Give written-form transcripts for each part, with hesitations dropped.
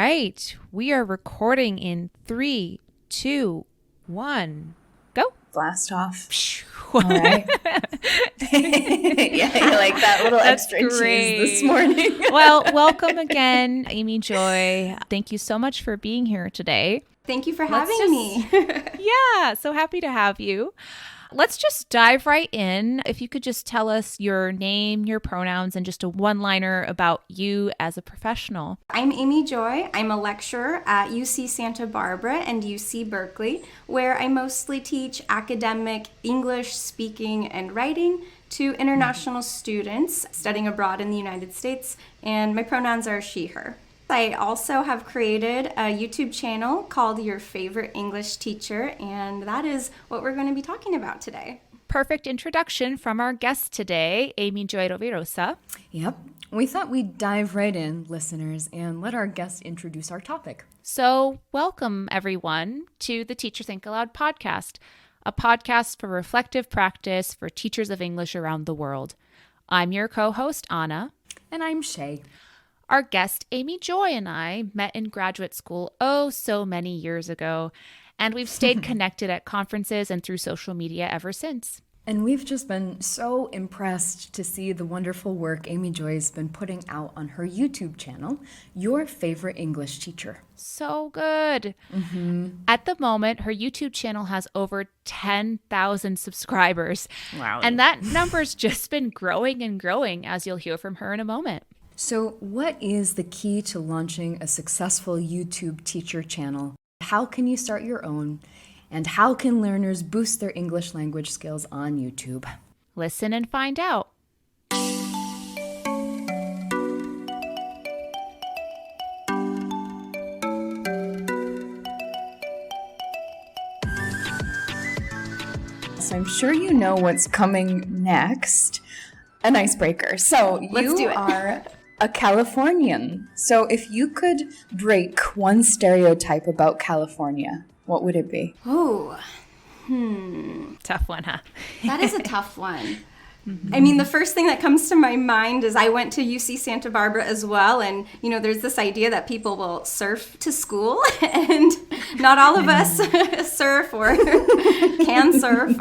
right. We are recording in 3, 2, 1, go. Blast off. All right. Yeah, you like that little extra cheese this morning. Well, welcome again, Amy Joy. Thank you so much for being here today. Thank you for having me. Yeah, so happy to have you. Let's just dive right in. If you could just tell us your name, your pronouns, and just a one-liner about you as a professional. I'm Amy Joy. I'm a lecturer at UC Santa Barbara and UC Berkeley, where I mostly teach academic English speaking and writing to international students studying abroad in the United States, and my pronouns are she, her. I also have created a YouTube channel called Your Favorite English Teacher, and that is what we're going to be talking about today. Perfect introduction from our guest today, Amy Joy Rovirosa. Yep. We thought we'd dive right in, listeners, and let our guest introduce our topic. So welcome, everyone, to the Teacher Think-Aloud podcast, a podcast for reflective practice for teachers of English around the world. I'm your co-host, Anna. And I'm Shay. Our guest, Amy Joy, and I met in graduate school so many years ago, and we've stayed connected at conferences and through social media ever since. And we've just been so impressed to see the wonderful work Amy Joy's been putting out on her YouTube channel, Your Favorite English Teacher. So good. Mm-hmm. At the moment, her YouTube channel has over 10,000 subscribers. Wow. And that number's just been growing and growing, as you'll hear from her in a moment. So what is the key to launching a successful YouTube teacher channel? How can you start your own? And how can learners boost their English language skills on YouTube? Listen and find out. So I'm sure you know what's coming next. An icebreaker. So you are a Californian. So if you could break one stereotype about California, what would it be? Tough one, huh? That is a tough one. I mean, the first thing that comes to my mind is I went to UC Santa Barbara as well, and there's this idea that people will surf to school, and not all of us surf or can surf,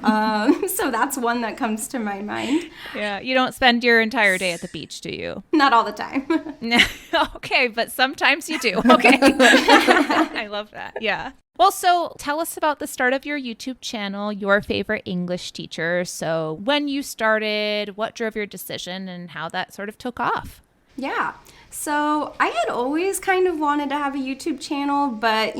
so that's one that comes to my mind. Yeah, you don't spend your entire day at the beach, do you? Not all the time. Okay, but sometimes you do. Okay. I love that, yeah. Well, so tell us about the start of your YouTube channel, Your Favorite English Teacher. So when you started, what drove your decision, and how that sort of took off? Yeah. So I had always kind of wanted to have a YouTube channel, but,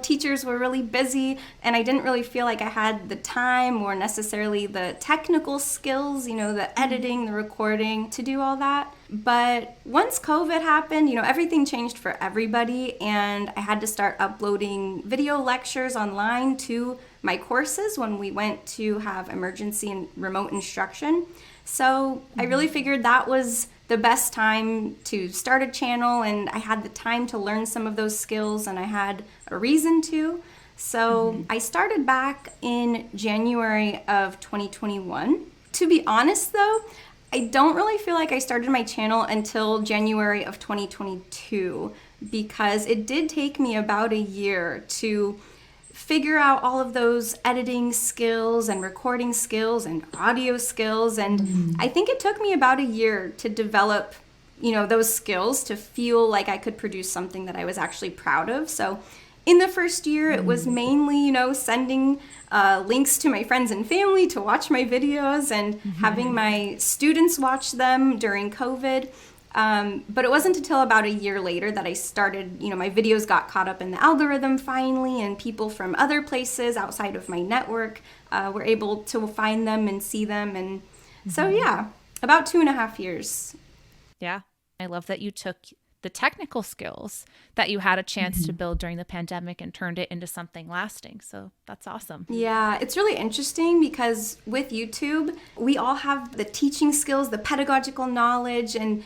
teachers were really busy and I didn't really feel like I had the time or necessarily the technical skills, the editing, the recording to do all that. But once COVID happened, everything changed for everybody, and I had to start uploading video lectures online to my courses when we went to have emergency and remote instruction. So I really figured that was the best time to start a channel, and I had the time to learn some of those skills, and I had a reason to. So I started back in January of 2021. To be honest though, I don't really feel like I started my channel until January of 2022, because it did take me about a year to figure out all of those editing skills and recording skills and audio skills. And I think it took me about a year to develop, those skills to feel like I could produce something that I was actually proud of. So in the first year, it was mainly, sending links to my friends and family to watch my videos and having my students watch them during COVID. But it wasn't until about a year later that I started, my videos got caught up in the algorithm finally, and people from other places outside of my network were able to find them and see them. And so, yeah, about 2.5 years. Yeah. I love that you took the technical skills that you had a chance to build during the pandemic and turned it into something lasting. So that's awesome. Yeah, it's really interesting because with YouTube, we all have the teaching skills, the pedagogical knowledge, and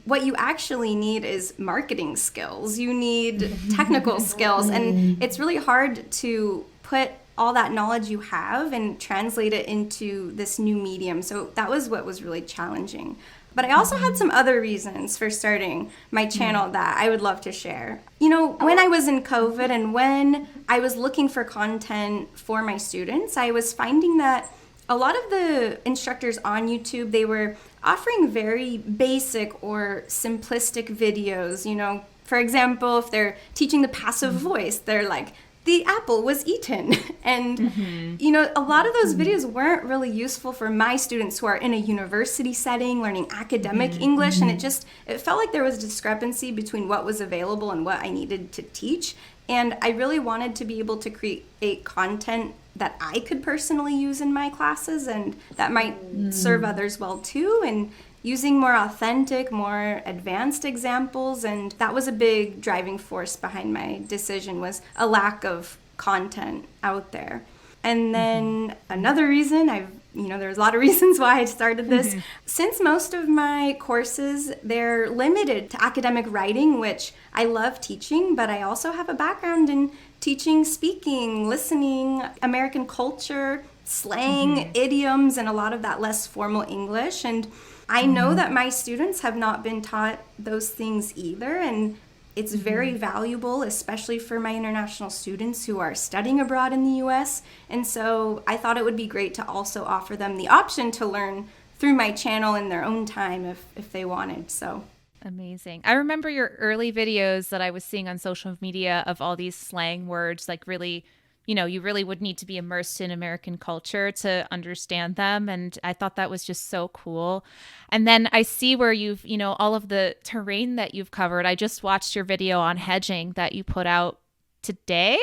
what you actually need is marketing skills. You need technical skills, and it's really hard to put all that knowledge you have and translate it into this new medium. So that was what was really challenging. But I also had some other reasons for starting my channel that I would love to share. You know, when I was in COVID and when I was looking for content for my students, I was finding that a lot of the instructors on YouTube, they were offering very basic or simplistic videos. You know, for example, if they're teaching the passive voice, they're like, the apple was eaten. And, you know, a lot of those videos weren't really useful for my students who are in a university setting, learning academic English. And it felt like there was a discrepancy between what was available and what I needed to teach. And I really wanted to be able to create content that I could personally use in my classes and that might serve others well too. And using more authentic, more advanced examples. And that was a big driving force behind my decision, was a lack of content out there. And then another reason, there's a lot of reasons why I started this. Since most of my courses, they're limited to academic writing, which I love teaching, but I also have a background in teaching, speaking, listening, American culture, slang, idioms, and a lot of that less formal English. And I know that my students have not been taught those things either, and it's very valuable, especially for my international students who are studying abroad in the US. And so I thought it would be great to also offer them the option to learn through my channel in their own time if they wanted. So amazing. I remember your early videos that I was seeing on social media of all these slang words, like really, you really would need to be immersed in American culture to understand them. And I thought that was just so cool. And then I see where you've, all of the terrain that you've covered. I just watched your video on hedging that you put out today.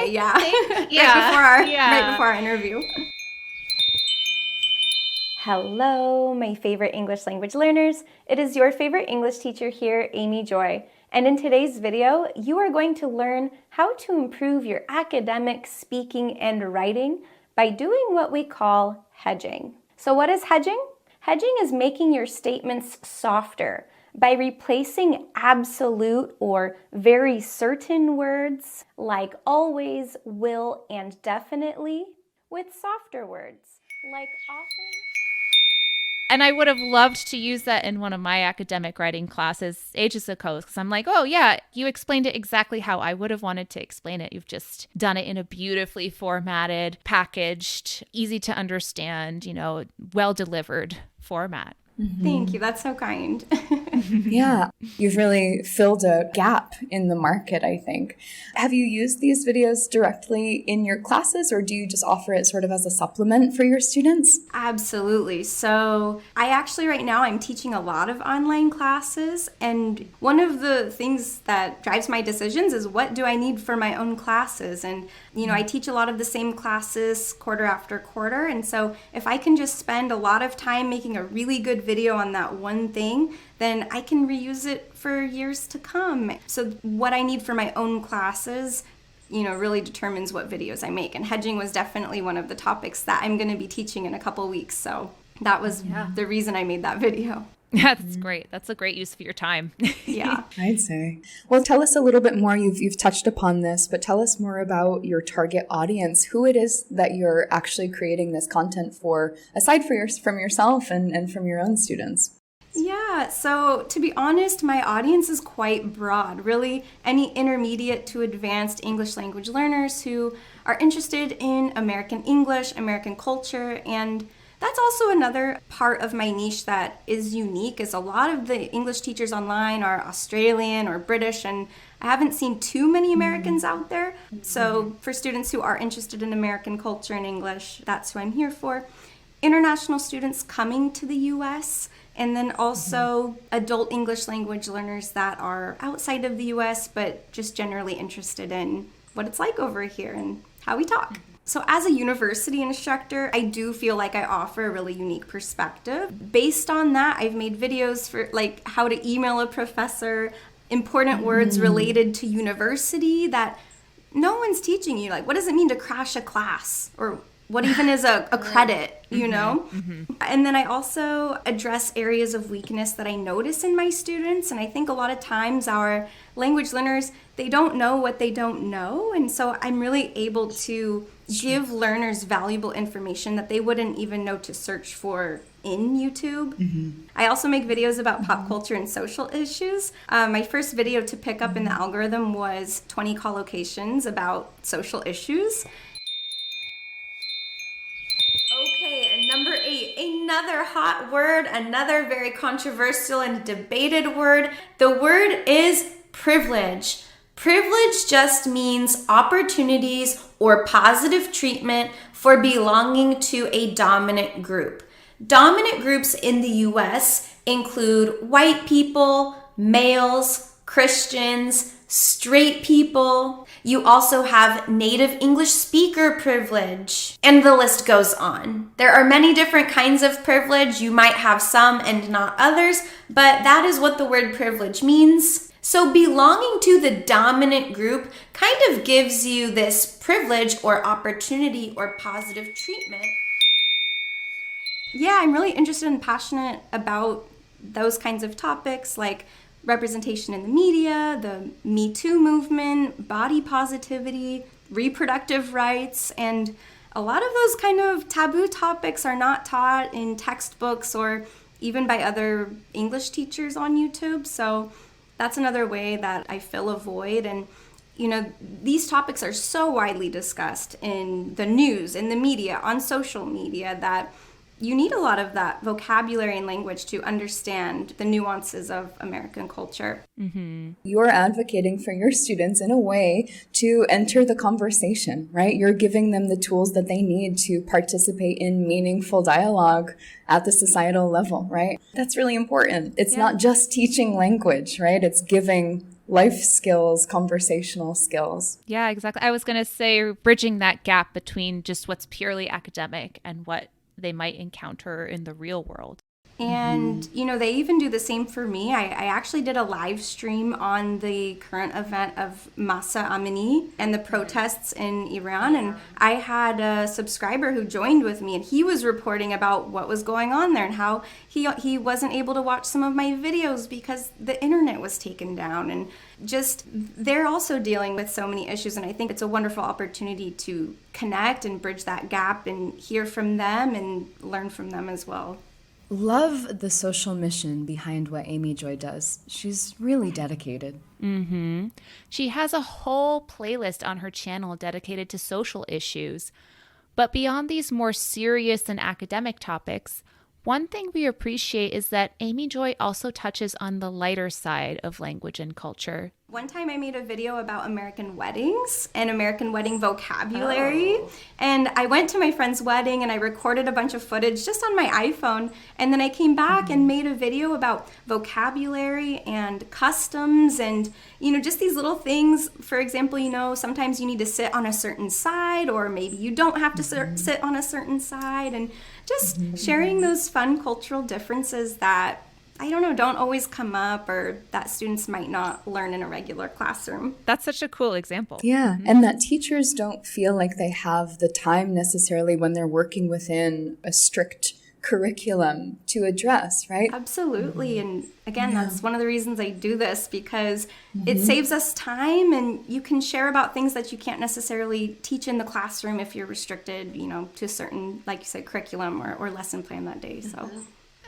Yeah. Right before our interview. Hello, my favorite English language learners. It is your favorite English teacher here, Amy Joy. And in today's video, you are going to learn how to improve your academic speaking and writing by doing what we call hedging. So what is hedging? Hedging is making your statements softer by replacing absolute or very certain words like always, will, and definitely with softer words like often. And I would have loved to use that in one of my academic writing classes ages ago, because I'm like, oh yeah, you explained it exactly how I would have wanted to explain it. You've just done it in a beautifully formatted, packaged, easy to understand, well delivered format. Thank you. That's so kind. Yeah, you've really filled a gap in the market, I think. Have you used these videos directly in your classes, or do you just offer it sort of as a supplement for your students? Absolutely. So I actually right now I'm teaching a lot of online classes, and one of the things that drives my decisions is what do I need for my own classes. And I teach a lot of the same classes quarter after quarter, and so if I can just spend a lot of time making a really good video on that one thing, then I can reuse it for years to come. So what I need for my own classes, really determines what videos I make. And hedging was definitely one of the topics that I'm going to be teaching in a couple weeks. So that was the reason I made that video. Yeah, that's great. That's a great use of your time. Yeah. I'd say. Well, tell us a little bit more. You've touched upon this, but tell us more about your target audience, who it is that you're actually creating this content for, aside from yourself and from your own students. Yeah, so to be honest, my audience is quite broad. Really, any intermediate to advanced English language learners who are interested in American English, American culture, and that's also another part of my niche that is unique, is a lot of the English teachers online are Australian or British, and I haven't seen too many Americans out there. So for students who are interested in American culture and English, that's who I'm here for. International students coming to the US, and then also adult English language learners that are outside of the US, but just generally interested in what it's like over here and how we talk. So as a university instructor, I do feel like I offer a really unique perspective. Based on that, I've made videos for like how to email a professor, important words related to university that no one's teaching you. Like, what does it mean to crash a class? Or what even is a credit, you know? And then I also address areas of weakness that I notice in my students. And I think a lot of times our language learners, they don't know what they don't know. And so I'm really able to give learners valuable information that they wouldn't even know to search for in YouTube. I also make videos about pop culture and social issues. My first video to pick up in the algorithm was 20 collocations about social issues. Okay, and number 8, another hot word, another very controversial and debated word. The word is privilege. Privilege just means opportunities or positive treatment for belonging to a dominant group. Dominant groups in the US include white people, males, Christians, straight people. You also have native English speaker privilege, and the list goes on. There are many different kinds of privilege. You might have some and not others, but that is what the word privilege means. So belonging to the dominant group kind of gives you this privilege or opportunity or positive treatment. Yeah, I'm really interested and passionate about those kinds of topics like representation in the media, the Me Too movement, body positivity, reproductive rights, and a lot of those kind of taboo topics are not taught in textbooks or even by other English teachers on YouTube. So that's another way that I fill a void. And you know, these topics are so widely discussed in the news, in the media, on social media, that you need a lot of that vocabulary and language to understand the nuances of American culture. You're advocating for your students in a way to enter the conversation, right? You're giving them the tools that they need to participate in meaningful dialogue at the societal level, right? That's really important. It's not just teaching language, right? It's giving life skills, conversational skills. Yeah, exactly. I was going to say bridging that gap between just what's purely academic and what they might encounter in the real world. And, you know, they even do the same for me. I actually did a live stream on the current event of Masa Amini and the protests in Iran. And I had a subscriber who joined with me, and he was reporting about what was going on there and how he wasn't able to watch some of my videos because the internet was taken down. And just, they're also dealing with so many issues. And I think it's a wonderful opportunity to connect and bridge that gap and hear from them and learn from them as well. Love the social mission behind what Amy Joy does. She's really dedicated. She has a whole playlist on her channel dedicated to social issues. But beyond these more serious and academic topics, one thing we appreciate is that Amy Joy also touches on the lighter side of language and culture. One time I made a video about American weddings and American wedding vocabulary. And I went to my friend's wedding and I recorded a bunch of footage just on my iPhone. And then I came back and made a video about vocabulary and customs and, you know, just these little things. For example, you know, sometimes you need to sit on a certain side, or maybe you don't have to sit on a certain side. And just sharing those fun cultural differences that, I don't know, don't always come up or that students might not learn in a regular classroom. That's such a cool example. Yeah, and that teachers don't feel like they have the time necessarily when they're working within a strict curriculum to address, right? Absolutely. And again, that's one of the reasons I do this, because it saves us time and you can share about things that you can't necessarily teach in the classroom if you're restricted, you know, to a certain, like you said, curriculum or lesson plan that day. So.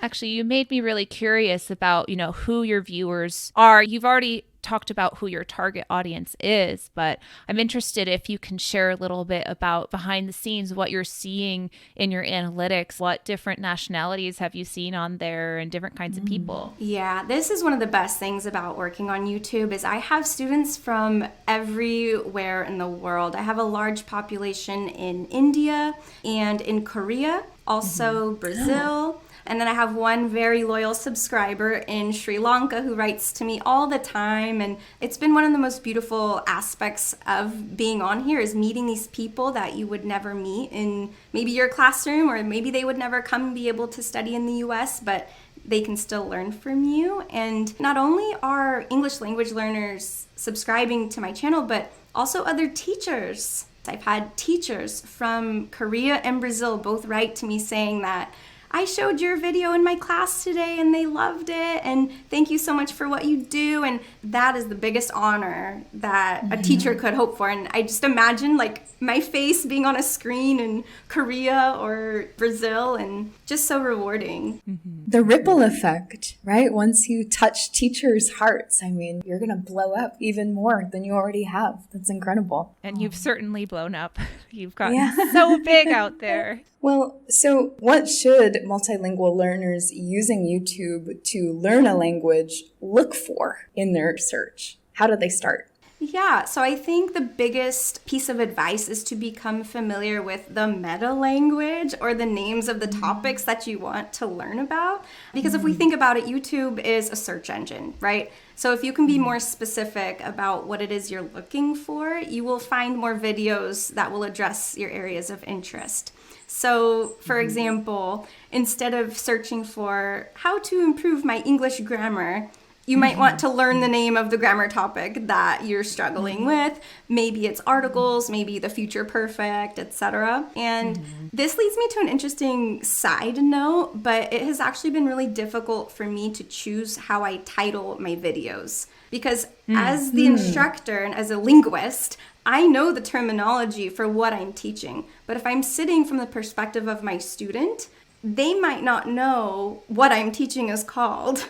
Actually, you made me really curious about, you know, who your viewers are. You've already talked about who your target audience is, but I'm interested if you can share a little bit about behind the scenes, what you're seeing in your analytics. What different nationalities have you seen on there and different kinds of people? Yeah, this is one of the best things about working on YouTube is I have students from everywhere in the world. I have a large population in India and in Korea, also Brazil. And then I have one very loyal subscriber in Sri Lanka who writes to me all the time. And it's been one of the most beautiful aspects of being on here is meeting these people that you would never meet in maybe your classroom, or maybe they would never come and be able to study in the US, but they can still learn from you. And not only are English language learners subscribing to my channel, but also other teachers. I've had teachers from Korea and Brazil both write to me saying that I showed your video in my class today and they loved it, and thank you so much for what you do. And that is the biggest honor that a teacher could hope for. And I just imagine like my face being on a screen in Korea or Brazil, and just so rewarding. The ripple effect, right? Once you touch teachers' hearts, I mean, you're going to blow up even more than you already have. That's incredible. And you've certainly blown up. You've gotten so big out there. Well, so what should multilingual learners using YouTube to learn a language look for in their search? How do they start? Yeah, so I think the biggest piece of advice is to become familiar with the meta language or the names of the topics that you want to learn about. Because if we think about it, YouTube is a search engine, right? So if you can be more specific about what it is you're looking for, you will find more videos that will address your areas of interest. So, for example, instead of searching for how to improve my English grammar, you might want to learn the name of the grammar topic that you're struggling with. Maybe it's articles, maybe the future perfect, etc. And this leads me to an interesting side note, but it has actually been really difficult for me to choose how I title my videos. Because as the instructor and as a linguist, I know the terminology for what I'm teaching. But if I'm sitting from the perspective of my student, they might not know what I'm teaching is called.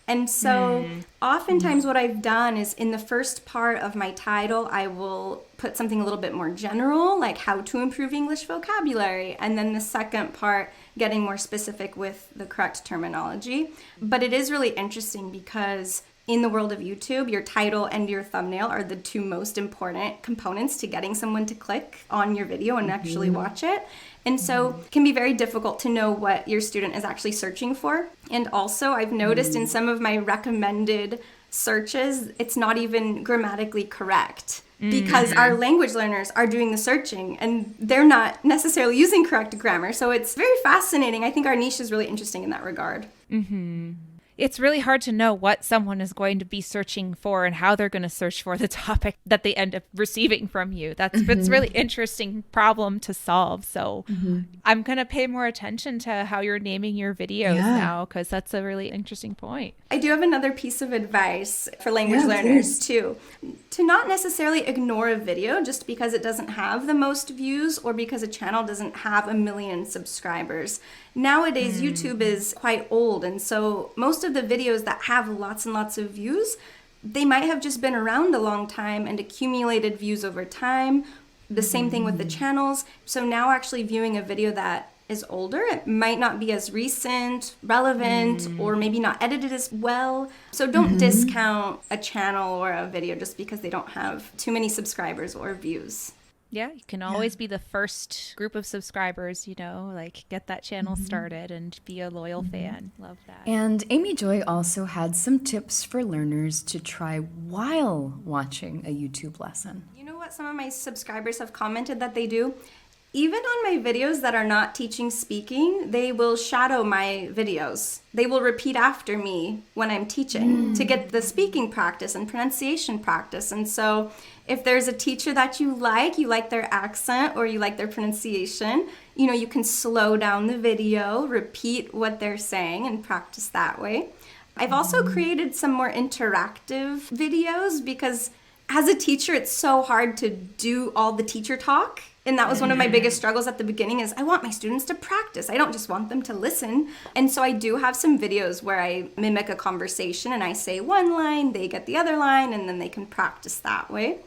And so oftentimes what I've done is in the first part of my title, I will put something a little bit more general, like how to improve English vocabulary. And then the second part, getting more specific with the correct terminology. But it is really interesting because in the world of YouTube, your title and your thumbnail are the two most important components to getting someone to click on your video and actually watch it. And so it can be very difficult to know what your student is actually searching for. And also, I've noticed in some of my recommended searches, it's not even grammatically correct because our language learners are doing the searching and they're not necessarily using correct grammar. So it's very fascinating. I think our niche is really interesting in that regard. It's really hard to know what someone is going to be searching for and how they're going to search for the topic that they end up receiving from you. It's really interesting problem to solve. So I'm going to pay more attention to how you're naming your videos now, because that's a really interesting point. I do have another piece of advice for language learners too. To not necessarily ignore a video just because it doesn't have the most views or because a channel doesn't have 1 million subscribers. Nowadays, YouTube is quite old, and so most of the videos that have lots and lots of views, they might have just been around a long time and accumulated views over time. The same thing with the channels. So now actually viewing a video that is older, it might not be as recent, relevant, or maybe not edited as well. So don't discount a channel or a video just because they don't have too many subscribers or views. Yeah, you can always be the first group of subscribers, like get that channel started and be a loyal fan. Love that. And Amy Joy also had some tips for learners to try while watching a YouTube lesson. You know what some of my subscribers have commented that they do? Even on my videos that are not teaching speaking, they will shadow my videos. They will repeat after me when I'm teaching to get the speaking practice and pronunciation practice. And so if there's a teacher that you like their accent or you like their pronunciation, you can slow down the video, repeat what they're saying and practice that way. I've also created some more interactive videos because as a teacher, it's so hard to do all the teacher talk. And that was one of my biggest struggles at the beginning is I want my students to practice. I don't just want them to listen. And so I do have some videos where I mimic a conversation and I say one line, they get the other line, and then they can practice that way.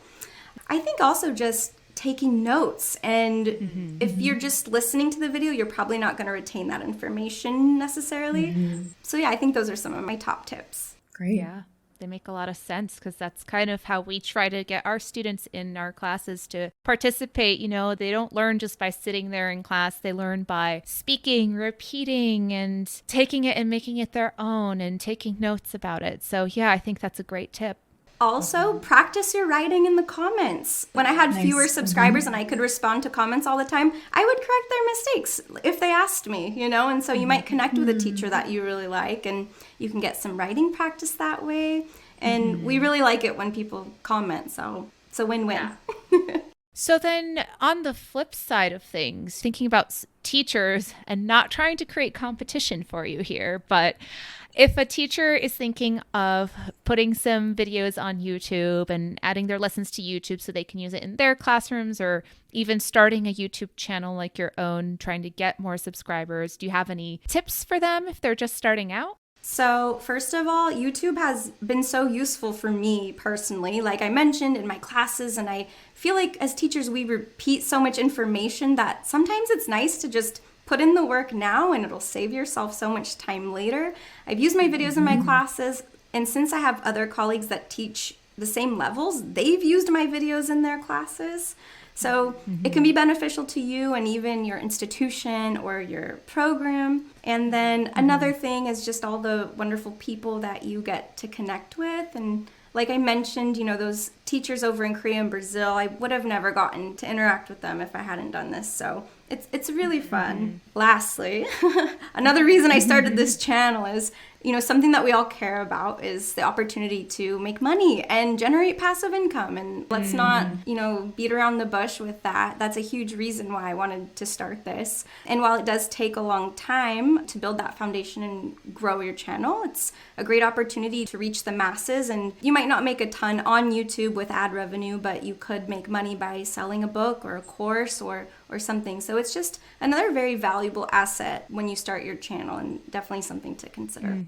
I think also just taking notes. And if you're just listening to the video, you're probably not going to retain that information necessarily. So yeah, I think those are some of my top tips. Great. Yeah. They make a lot of sense because that's kind of how we try to get our students in our classes to participate. They don't learn just by sitting there in class. They learn by speaking, repeating, and taking it and making it their own and taking notes about it. So yeah, I think that's a great tip. Also, practice your writing in the comments. When I had fewer subscribers and I could respond to comments all the time, I would correct their mistakes if they asked me, And so you might connect with a teacher that you really like and you can get some writing practice that way. And we really like it when people comment. So it's a win-win. Yeah. So then on the flip side of things, thinking about teachers and not trying to create competition for you here, but if a teacher is thinking of putting some videos on YouTube and adding their lessons to YouTube so they can use it in their classrooms, or even starting a YouTube channel like your own, trying to get more subscribers, do you have any tips for them if they're just starting out? So first of all, YouTube has been so useful for me personally, like I mentioned in my classes, and I feel like as teachers we repeat so much information that sometimes it's nice to just put in the work now and it'll save yourself so much time later. I've used my videos in my classes, and since I have other colleagues that teach the same levels, they've used my videos in their classes. So it can be beneficial to you and even your institution or your program. And then another thing is just all the wonderful people that you get to connect with. And like I mentioned, you know, those teachers over in Korea and Brazil, I would have never gotten to interact with them if I hadn't done this. So it's really fun. Lastly, another reason I started this channel is, you know, something that we all care about is the opportunity to make money and generate passive income. And let's not, you know, beat around the bush with that. That's a huge reason why I wanted to start this. And while it does take a long time to build that foundation and grow your channel, it's a great opportunity to reach the masses. And you might not make a ton on YouTube with ad revenue, but you could make money by selling a book or a course or something. So it's just another very valuable asset when you start your channel, and definitely something to consider.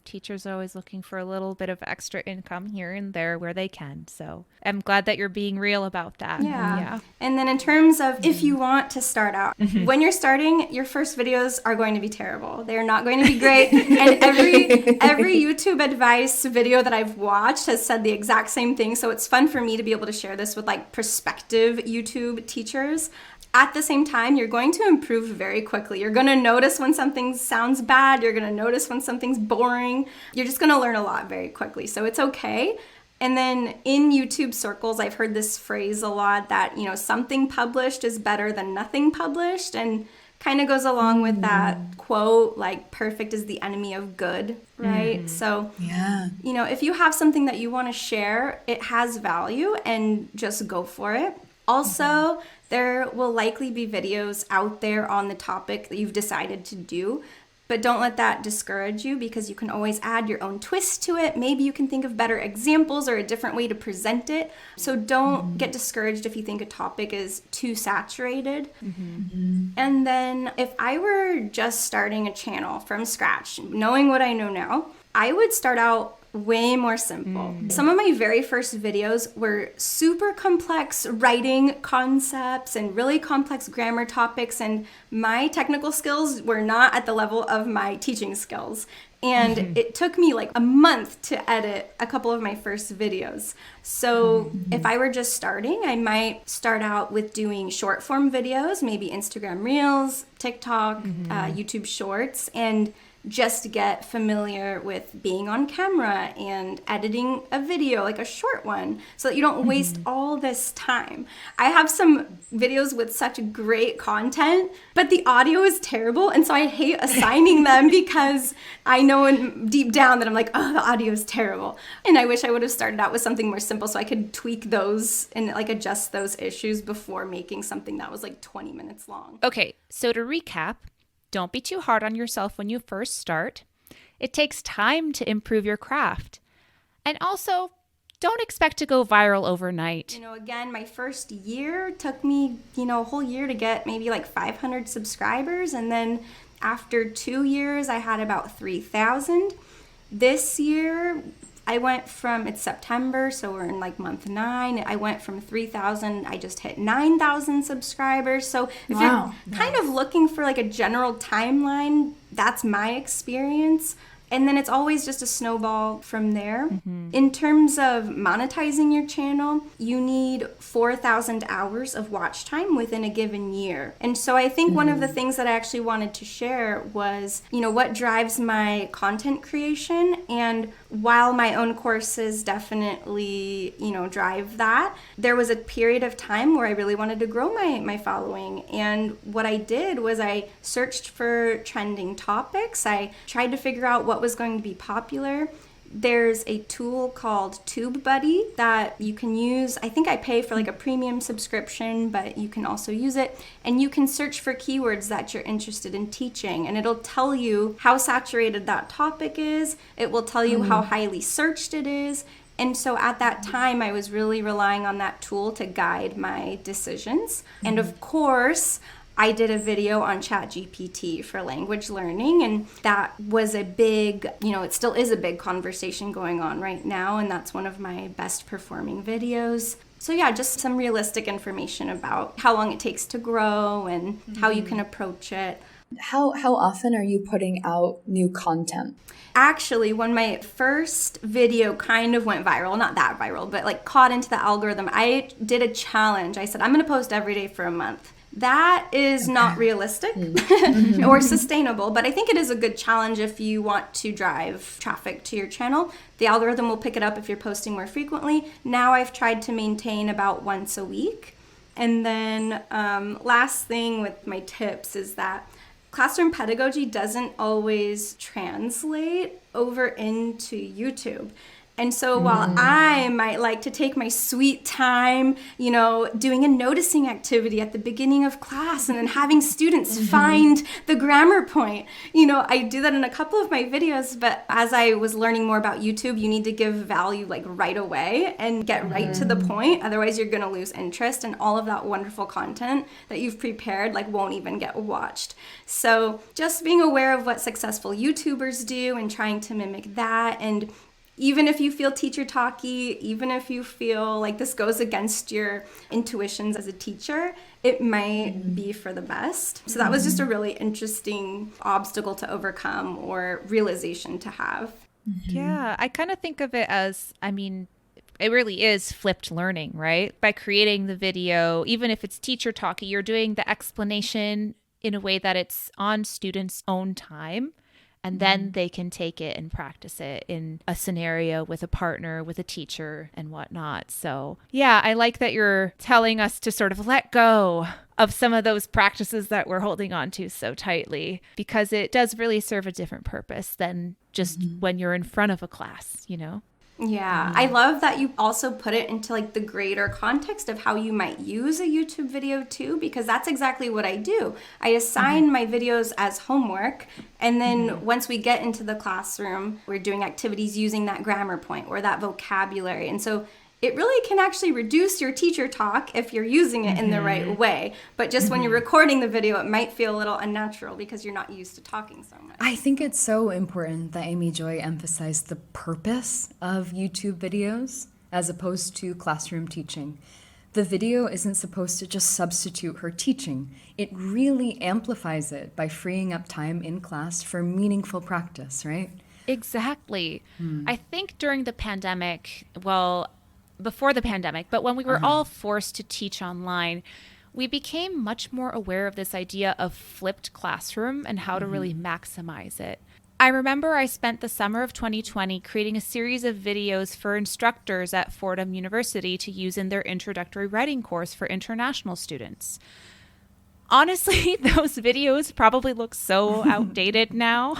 Teachers are always looking for a little bit of extra income here and there where they can. So I'm glad that you're being real about that. Yeah. And then in terms of if you want to start out, when you're starting, your first videos are going to be terrible. They're not going to be great. And every YouTube advice video that I've watched has said the exact same thing. So it's fun for me to be able to share this with like prospective YouTube teachers. At the same time, you're going to improve very quickly. You're going to notice when something sounds bad. You're going to notice when something's boring. You're just going to learn a lot very quickly. So it's okay. And then in YouTube circles, I've heard this phrase a lot that, you know, something published is better than nothing published, and kind of goes along with that quote, like perfect is the enemy of good, right? So, you know, if you have something that you want to share, it has value, and just go for it. Also, there will likely be videos out there on the topic that you've decided to do, but don't let that discourage you, because you can always add your own twist to it. Maybe you can think of better examples or a different way to present it. So don't get discouraged if you think a topic is too saturated. And then if I were just starting a channel from scratch, knowing what I know now, I would start out way more simple. Some of my very first videos were super complex writing concepts and really complex grammar topics, and my technical skills were not at the level of my teaching skills. And it took me like a month to edit a couple of my first videos. So if I were just starting, I might start out with doing short form videos, maybe Instagram Reels, TikTok, YouTube Shorts, and just get familiar with being on camera and editing a video, like a short one, so that you don't waste all this time. I have some videos with such great content, but the audio is terrible, and so I hate assigning them because I know deep down that I'm like, oh, the audio is terrible. And I wish I would have started out with something more simple so I could tweak those and like adjust those issues before making something that was like 20 minutes long. Okay, so to recap, don't be too hard on yourself when you first start. It takes time to improve your craft. And also, don't expect to go viral overnight. You know, again, my first year took me, you know, a whole year to get maybe like 500 subscribers. And then after 2 years, I had about 3,000. This year, I went from, it's September, so we're in like month 9. I went from 3,000, I just hit 9,000 subscribers. So if you're kind of looking for like a general timeline, that's my experience. And then it's always just a snowball from there. In terms of monetizing your channel, you need 4,000 hours of watch time within a given year. And so I think one of the things that I actually wanted to share was, you know, what drives my content creation. And while my own courses definitely, you know, drive that, there was a period of time where I really wanted to grow my following. And what I did was I searched for trending topics. I tried to figure out what was going to be popular. there's a tool called TubeBuddy that you can use. I think I pay for like a premium subscription, but you can also use it. And you can search for keywords that you're interested in teaching, and it'll tell you how saturated that topic is. It will tell you how highly searched it is. And so at that time, I was really relying on that tool to guide my decisions. And of course, I did a video on ChatGPT for language learning, and that was a big, it still is a big conversation going on right now, and that's one of my best performing videos. So yeah, just some realistic information about how long it takes to grow and how you can approach it. How often are you putting out new content? Actually, when my first video kind of went viral, not that viral, but like caught into the algorithm, I did a challenge. I said, I'm going to post every day for a month. That is not realistic or sustainable, but I think it is a good challenge if you want to drive traffic to your channel. The algorithm will pick it up if you're posting more frequently. Now I've tried to maintain about once a week. And then last thing with my tips is that classroom pedagogy doesn't always translate over into YouTube. And so while I might like to take my sweet time, doing a noticing activity at the beginning of class and then having students find the grammar point, I do that in a couple of my videos. But as I was learning more about YouTube, you need to give value like right away and get right to the point. Otherwise, you're going to lose interest, and all of that wonderful content that you've prepared won't even get watched. So just being aware of what successful YouTubers do and trying to mimic that. And even if you feel teacher talky, even if you feel like this goes against your intuitions as a teacher, it might be for the best. So that was just a really interesting obstacle to overcome or realization to have. Yeah, I kind of think of it as, it really is flipped learning, right? By creating the video, even if it's teacher talky, you're doing the explanation in a way that it's on students' own time. And then they can take it and practice it in a scenario with a partner, with a teacher and whatnot. So yeah, I like that you're telling us to sort of let go of some of those practices that we're holding on to so tightly, because it does really serve a different purpose than just when you're in front of a class, Yeah, I love that you also put it into the greater context of how you might use a YouTube video too, because that's exactly what I do. I assign my videos as homework, and then once we get into the classroom, we're doing activities using that grammar point or that vocabulary. And so it really can actually reduce your teacher talk if you're using it in the right way. But just when you're recording the video, it might feel a little unnatural because you're not used to talking so much. I think it's so important that Amy Joy emphasized the purpose of YouTube videos as opposed to classroom teaching. The video isn't supposed to just substitute her teaching. It really amplifies it by freeing up time in class for meaningful practice, right? Exactly. I think during the pandemic, before the pandemic, but when we were all forced to teach online, we became much more aware of this idea of flipped classroom and how to really maximize it. I remember I spent the summer of 2020 creating a series of videos for instructors at Fordham University to use in their introductory writing course for international students. Honestly, those videos probably look so outdated now.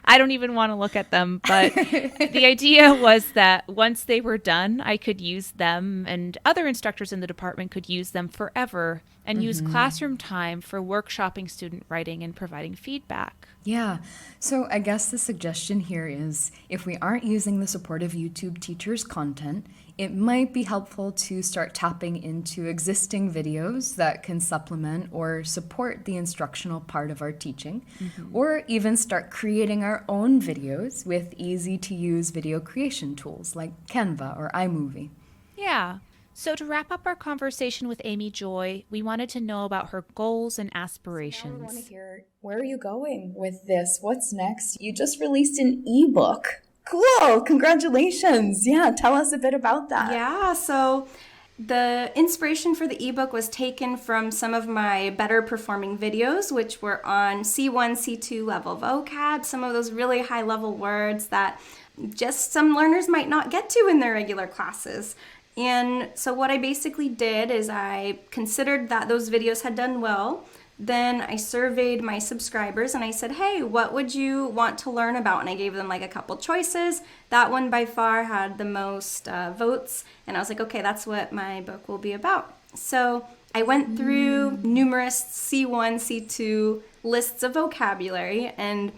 I don't even want to look at them, but the idea was that once they were done, I could use them, and other instructors in the department could use them forever and use classroom time for workshopping student writing and providing feedback. Yeah. So I guess the suggestion here is if we aren't using the supportive YouTube teachers' content, it might be helpful to start tapping into existing videos that can supplement or support the instructional part of our teaching, or even start creating our own videos with easy-to-use video creation tools like Canva or iMovie. Yeah. So to wrap up our conversation with Amy Joy, we wanted to know about her goals and aspirations. I want to hear, where are you going with this? What's next? You just released an ebook. Cool. Congratulations. Yeah. Tell us a bit about that. Yeah. So the inspiration for the ebook was taken from some of my better performing videos, which were on C1, C2 level vocab, some of those really high level words that just some learners might not get to in their regular classes. And so what I basically did is I considered that those videos had done well. Then I surveyed my subscribers and I said, hey, what would you want to learn about? And I gave them like a couple choices. That one by far had the most votes. And I was like, okay, that's what my book will be about. So I went through numerous C1, C2 lists of vocabulary. And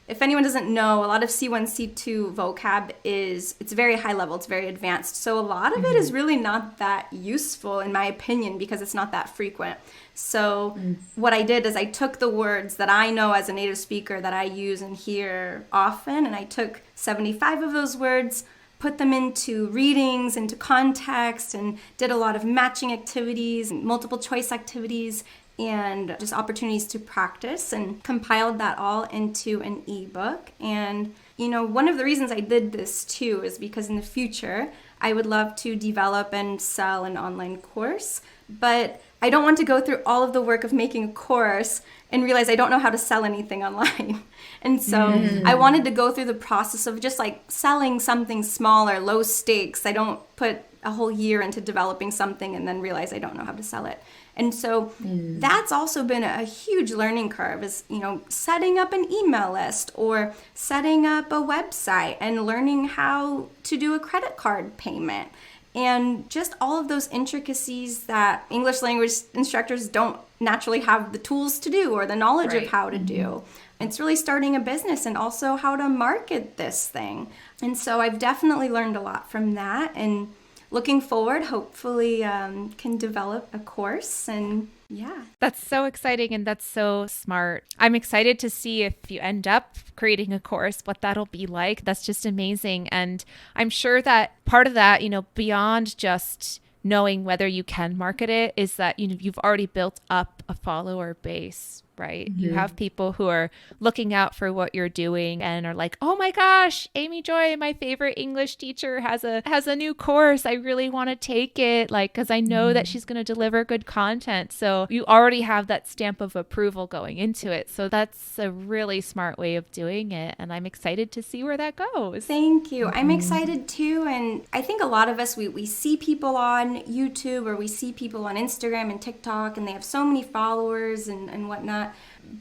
if anyone doesn't know, a lot of C1, C2 vocab it's very high level, it's very advanced. So a lot of it is really not that useful, in my opinion, because it's not that frequent. So what I did is I took the words that I know as a native speaker that I use and hear often, and I took 75 of those words, put them into readings, into context, and did a lot of matching activities, multiple choice activities, and just opportunities to practice, and compiled that all into an ebook. And, one of the reasons I did this too is because in the future, I would love to develop and sell an online course, but I don't want to go through all of the work of making a course and realize I don't know how to sell anything online. And so I wanted to go through the process of just like selling something smaller, low stakes. I don't put a whole year into developing something and then realize I don't know how to sell it. And so that's also been a huge learning curve, is, setting up an email list or setting up a website and learning how to do a credit card payment. And just all of those intricacies that English language instructors don't naturally have the tools to do or the knowledge of how to do. It's really starting a business and also how to market this thing. And so I've definitely learned a lot from that, and looking forward, hopefully can develop a course. And yeah. That's so exciting, and that's so smart. I'm excited to see if you end up creating a course, what that'll be like. That's just amazing. And I'm sure that part of that, beyond just knowing whether you can market it, is that, you've already built up a follower base, right? You have people who are looking out for what you're doing and are like, oh my gosh, Amy Joy, my favorite English teacher, has a new course. I really want to take it, because I know that she's going to deliver good content. So you already have that stamp of approval going into it. So that's a really smart way of doing it. And I'm excited to see where that goes. Thank you. I'm excited too. And I think a lot of us, we see people on YouTube or we see people on Instagram and TikTok, and they have so many followers and whatnot.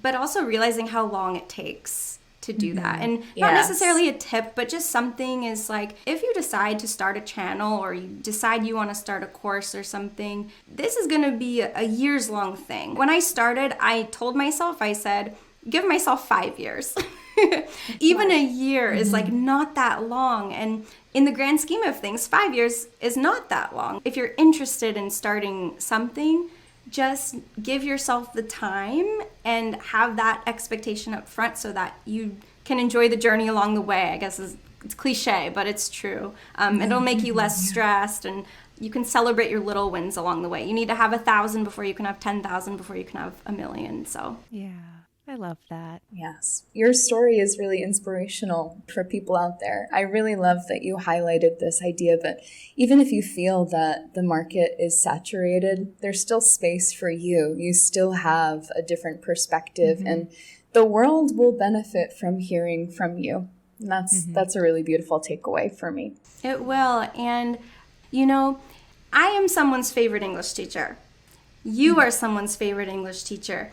But also realizing how long it takes to do that. And not necessarily a tip, but just something is like, if you decide to start a channel or you decide you want to start a course or something, this is going to be a years long thing. When I started, I told myself, I said, give myself 5 years. Even a year is like not that long. And in the grand scheme of things, 5 years is not that long. If you're interested in starting something, just give yourself the time and have that expectation up front so that you can enjoy the journey along the way. I guess it's cliche, but it's true. It'll make you less stressed, and you can celebrate your little wins along the way. You need to have 1,000 before you can have 10,000 before you can have 1,000,000. So yeah. I love that. Yes. Your story is really inspirational for people out there. I really love that you highlighted this idea that even if you feel that the market is saturated, there's still space for you. You still have a different perspective, and the world will benefit from hearing from you. And that's a really beautiful takeaway for me. It will. And, I am someone's favorite English teacher. You are someone's favorite English teacher.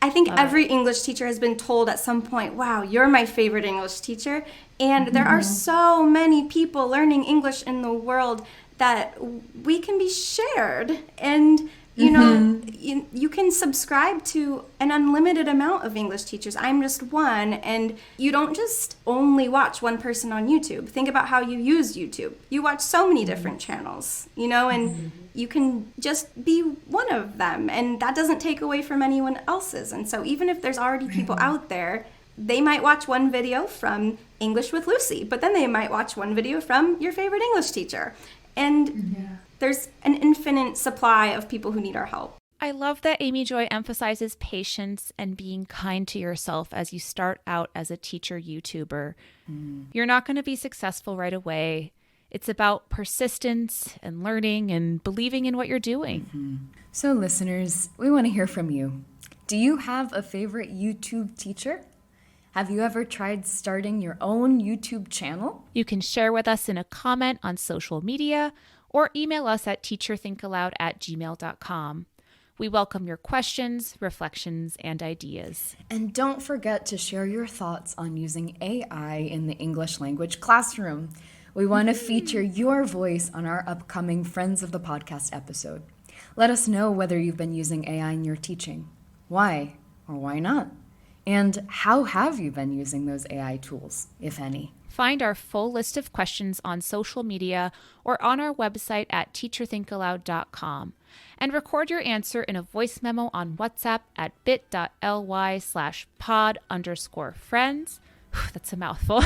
I think every English teacher has been told at some point, wow, you're my favorite English teacher. And there are so many people learning English in the world that we can be shared. And, you can subscribe to an unlimited amount of English teachers. I'm just one. And you don't just only watch one person on YouTube. Think about how you use YouTube. You watch so many different channels, and you can just be one of them. And that doesn't take away from anyone else's. And so even if there's already people out there, they might watch one video from English with Lucy, but then they might watch one video from your favorite English teacher. And there's an infinite supply of people who need our help. I love that Amy Joy emphasizes patience and being kind to yourself as you start out as a teacher YouTuber. You're not going to be successful right away. It's about persistence and learning and believing in what you're doing. So listeners, we want to hear from you. Do you have a favorite YouTube teacher? Have you ever tried starting your own YouTube channel? You can share with us in a comment on social media or email us at teacherthinkaloud@gmail.com. We welcome your questions, reflections, and ideas. And don't forget to share your thoughts on using AI in the English language classroom. We want to feature your voice on our upcoming Friends of the Podcast episode. Let us know whether you've been using AI in your teaching. Why or why not? And how have you been using those AI tools, if any? Find our full list of questions on social media or on our website at teacherthinkaloud.com. And record your answer in a voice memo on WhatsApp at bit.ly/pod_friends. That's a mouthful.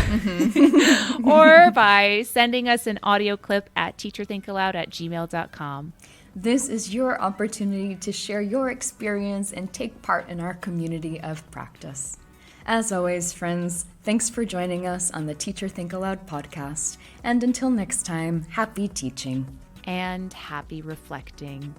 Or by sending us an audio clip at teacherthinkaloud@gmail.com. This is your opportunity to share your experience and take part in our community of practice. As always, friends, thanks for joining us on the Teacher Think Aloud podcast. And until next time, happy teaching. And happy reflecting.